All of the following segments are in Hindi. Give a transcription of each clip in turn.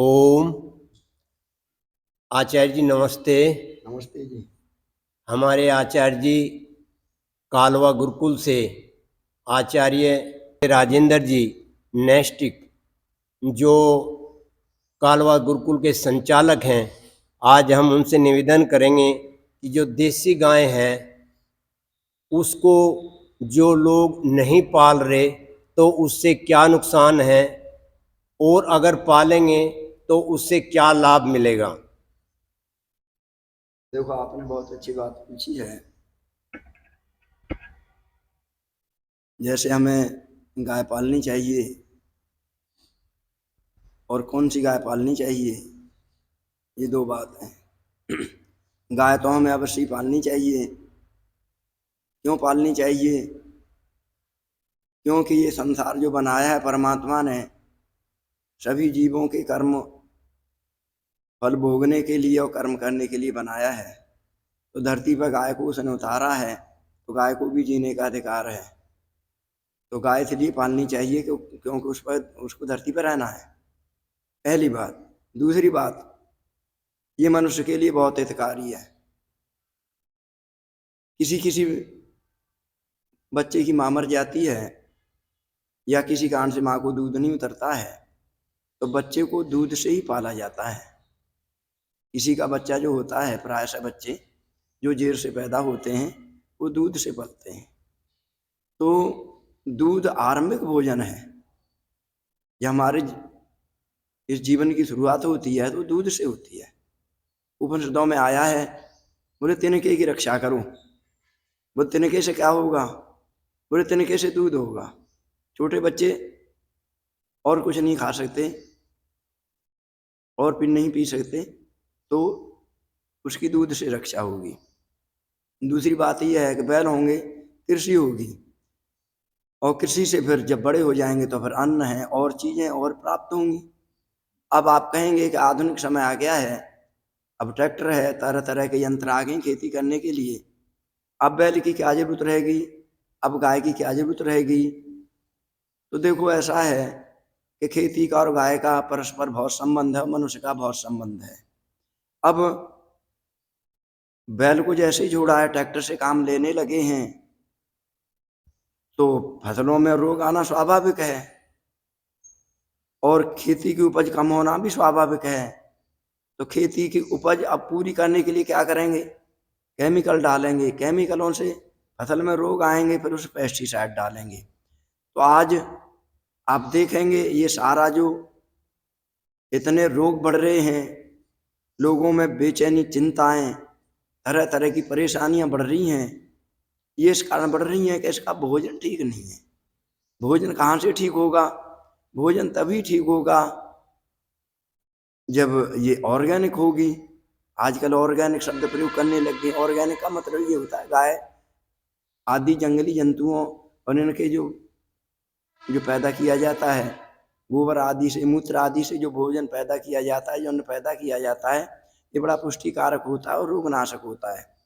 ओम। आचार्य जी नमस्ते। नमस्ते जी। हमारे आचार्य जी कालवा गुरुकुल से आचार्य राजेंद्र जी नैष्टिक जो कालवा गुरुकुल के संचालक हैं, आज हम उनसे निवेदन करेंगे कि जो देसी गाय है उसको जो लोग नहीं पाल रहे तो उससे क्या नुकसान है और अगर पालेंगे तो उससे क्या लाभ मिलेगा। देखो, आपने बहुत अच्छी बात पूछी है। जैसे हमें गाय पालनी चाहिए और कौन सी गाय पालनी चाहिए, ये दो बात हैं। गाय तो हमें अवश्य पालनी चाहिए। क्यों पालनी चाहिए? क्योंकि ये संसार जो बनाया है परमात्मा ने सभी जीवों के कर्म फल भोगने के लिए और कर्म करने के लिए बनाया है। तो धरती पर गाय को उसने उतारा है, तो गाय को भी जीने का अधिकार है। तो गाय इसलिए पालनी चाहिए क्योंकि उसको धरती पर रहना है, पहली बात। दूसरी बात, ये मनुष्य के लिए बहुत हितकारी है। किसी किसी बच्चे की मां मर जाती है या किसी कारण से मां को दूध नहीं उतरता है, तो बच्चे को दूध से ही पाला जाता है। किसी का बच्चा जो होता है, प्रायः बच्चे जो जेर से पैदा होते हैं वो दूध से पलते हैं। तो दूध आरंभिक भोजन है। जब हमारे इस जीवन की शुरुआत होती है तो दूध से होती है। उपनिषदों में आया है, बोले तिनके की रक्षा करो। वो तिनके से क्या होगा? बोले तिनके से दूध होगा। छोटे बच्चे और कुछ नहीं खा सकते और फिर नहीं पी सकते, तो उसकी दूध से रक्षा होगी। दूसरी बात यह है कि बैल होंगे, कृषि होगी, और कृषि से फिर जब बड़े हो जाएंगे तो फिर अन्न है और चीजें और प्राप्त होंगी। अब आप कहेंगे कि आधुनिक समय आ गया है, अब ट्रैक्टर है, तरह तरह के यंत्र आ गए खेती करने के लिए, अब बैल की क्या जरूरत रहेगी, अब गाय की क्या जरूरत रहेगी? तो देखो, ऐसा है कि खेती का और गाय का परस्पर बहुत संबंध है, मनुष्य का बहुत संबंध है। अब बैल को जैसे ही जोड़ा है, ट्रैक्टर से काम लेने लगे हैं, तो फसलों में रोग आना स्वाभाविक है और खेती की उपज कम होना भी स्वाभाविक है। तो खेती की उपज अब पूरी करने के लिए क्या करेंगे? केमिकल डालेंगे, केमिकलों से फसल में रोग आएंगे, फिर उस पेस्टिसाइड डालेंगे। तो आज आप देखेंगे ये सारा जो इतने रोग बढ़ रहे हैं, लोगों में बेचैनी, चिंताएं, तरह तरह की परेशानियां बढ़ रही हैं, ये इस कारण बढ़ रही हैं कि इसका भोजन ठीक नहीं है। भोजन कहाँ से ठीक होगा? भोजन तभी ठीक होगा जब ये ऑर्गेनिक होगी। आजकल ऑर्गेनिक शब्द प्रयोग करने लग गए। ऑर्गेनिक का मतलब ये होता है गाय आदि जंगली जंतुओं और इनके जो जो पैदा किया जाता है, गोबर आदि से, मूत्र आदि से जो भोजन पैदा किया जाता है, जो अन्न पैदा किया जाता है, ये बड़ा पुष्टिकारक होता है और रोगनाशक होता है।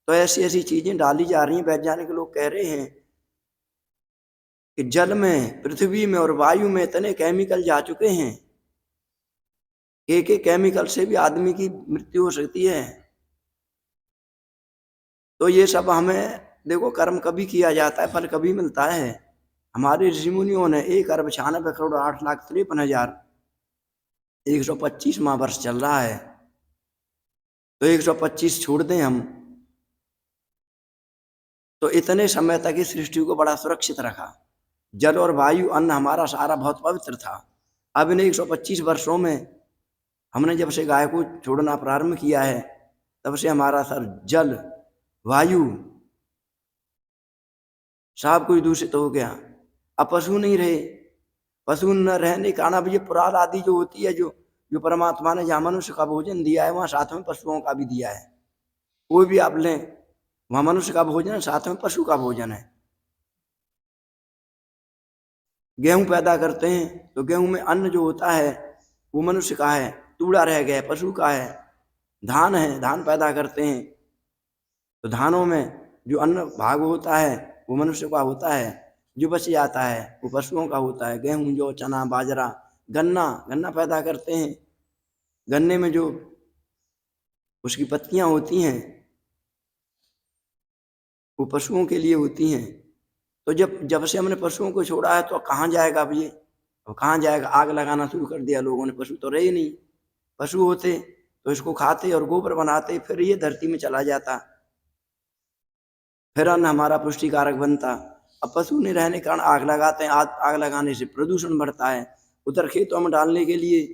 तो ऐसी ऐसी चीजें डाली जा रही हैं। वैज्ञानिक लोग कह रहे हैं कि जल में, पृथ्वी में और वायु में इतने केमिकल जा चुके हैं, एक एक केमिकल से भी आदमी की मृत्यु हो सकती है। तो ये सब हमें देखो, कर्म कभी किया जाता है, फल कभी मिलता है। हमारे ऋषि मुनियों ने 1,96,08,53,125वां वर्ष चल रहा है, तो 125 छोड़ दें हम, तो इतने समय तक इस सृष्टि को बड़ा सुरक्षित रखा। जल और वायु, अन्न हमारा सारा बहुत पवित्र था। अब इन 125 वर्षों में हमने जब से गाय को छोड़ना प्रारंभ किया है, तब से हमारा सर जल, वायु सब कुछ दूषित हो गया। अब पशु नहीं रहे। पशु न रहने के कारण अब ये पुराण आदि जो होती है, जो जो परमात्मा ने जहाँ मनुष्य का भोजन दिया है, वहाँ साथ में पशुओं का भी दिया है। कोई भी आप लें, वहाँ मनुष्य का भोजन है, साथ में पशु का भोजन है। गेहूं पैदा करते हैं तो गेहूं में अन्न जो होता है वो मनुष्य का है, तूड़ा रह गया पशु का है। धान है, धान पैदा करते हैं तो धानों में जो अन्न भाग होता है वो मनुष्य का होता है, जो बच जाता है वो पशुओं का होता है। गेहूं, जौ, चना, बाजरा, गन्ना, गन्ना पैदा करते हैं गन्ने में जो उसकी पत्तियां होती हैं वो पशुओं के लिए होती हैं। तो जब से हमने पशुओं को छोड़ा है तो कहाँ जाएगा अब ये? अब कहाँ जाएगा? आग लगाना शुरू कर दिया लोगों ने, पशु तो रहे नहीं। पशु होते तो इसको खाते और गोबर बनाते, फिर ये धरती में चला जाता, फिर अन्न हमारा पुष्टिकारक बनता। अब पशु नहीं रहने के कारण आग लगाते हैं, आग लगाने से प्रदूषण बढ़ता है। उधर खेतों में डालने के लिए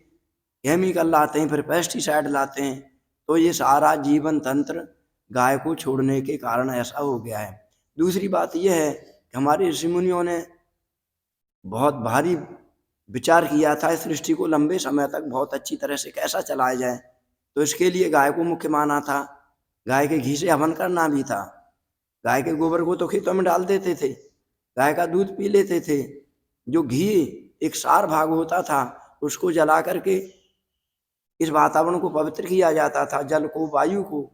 केमिकल लाते हैं, फिर पेस्टिसाइड लाते हैं। तो ये सारा जीवन तंत्र गाय को छोड़ने के कारण ऐसा हो गया है। दूसरी बात यह है कि हमारे ऋषि मुनियों ने बहुत भारी विचार किया था इस सृष्टि को लंबे समय तक बहुत अच्छी तरह से कैसा चलाया जाए, तो इसके लिए गाय को मुख्य माना था। गाय के घी से हवन करना भी था। गाय के गोबर को तो खेतों में डाल देते थे, गाय का दूध पी लेते थे। जो घी एक सार भाग होता था उसको जला करके इस वातावरण को पवित्र किया जाता था, जल को, वायु को,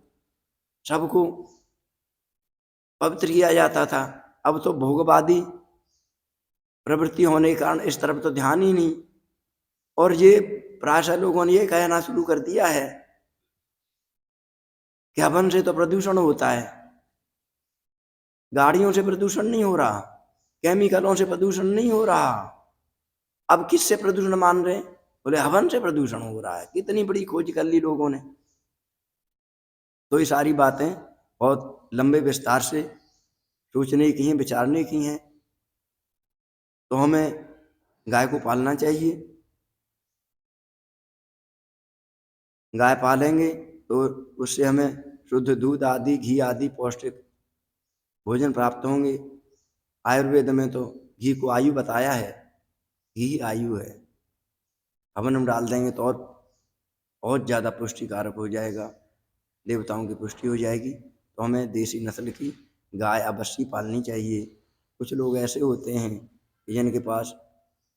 सबको पवित्र किया जाता था। अब तो भोगवादी प्रवृत्ति होने के कारण इस तरफ तो ध्यान ही नहीं। और ये प्रायः लोगों ने ये कहना शुरू कर दिया है कि हवन से तो प्रदूषण होता है। गाड़ियों से प्रदूषण नहीं हो रहा, केमिकलों से प्रदूषण नहीं हो रहा। अब किससे प्रदूषण मान रहे? बोले हवन से प्रदूषण हो रहा है। कितनी बड़ी खोज कर ली लोगों ने। तो ये सारी बातें बहुत लंबे विस्तार से सोचने की हैं, विचारने की हैं। तो हमें गाय को पालना चाहिए। गाय पालेंगे तो उससे हमें शुद्ध दूध आदि, घी आदि पौष्टिक भोजन प्राप्त होंगे। आयुर्वेद में तो घी को आयु बताया है, घी आयु है। हवन हम डाल देंगे तो और बहुत ज़्यादा पुष्टिकारक हो जाएगा, देवताओं की पुष्टि हो जाएगी। तो हमें देसी नस्ल की गाय अवश्य पालनी चाहिए। कुछ लोग ऐसे होते हैं जिनके पास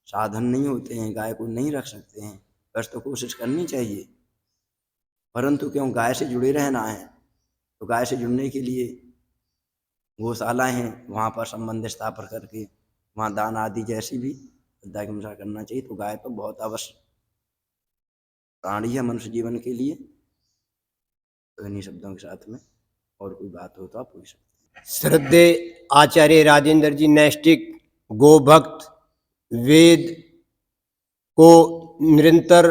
साधन नहीं होते हैं, गाय को नहीं रख सकते हैं, बस तो कोशिश करनी चाहिए। परंतु क्यों गाय से जुड़े रहना है, तो गाय से जुड़ने के लिए गौशालाएँ हैं, वहाँ पर संबंध स्थापन करके वहाँ दान आदि जैसी भी श्रद्धा करना चाहिए। तो गाय तो बहुत अवश्य प्राणी है मनुष्य जीवन के लिए। तो इन्हीं शब्दों के साथ में और कोई बात हो तो आप पूछ सकते हैं। श्रद्धेय आचार्य राजेंद्र जी नैष्टिक गोभक्त वेद को निरंतर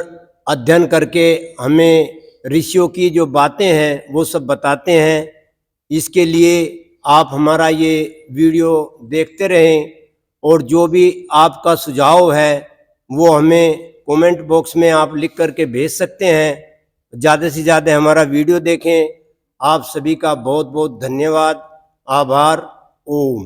अध्ययन करके हमें ऋषियों की जो बातें हैं वो सब बताते हैं। इसके लिए आप हमारा ये वीडियो देखते रहें और जो भी आपका सुझाव है वो हमें कमेंट बॉक्स में आप लिख करके भेज सकते हैं। ज़्यादा से ज़्यादा हमारा वीडियो देखें। आप सभी का बहुत बहुत धन्यवाद, आभार। ओम।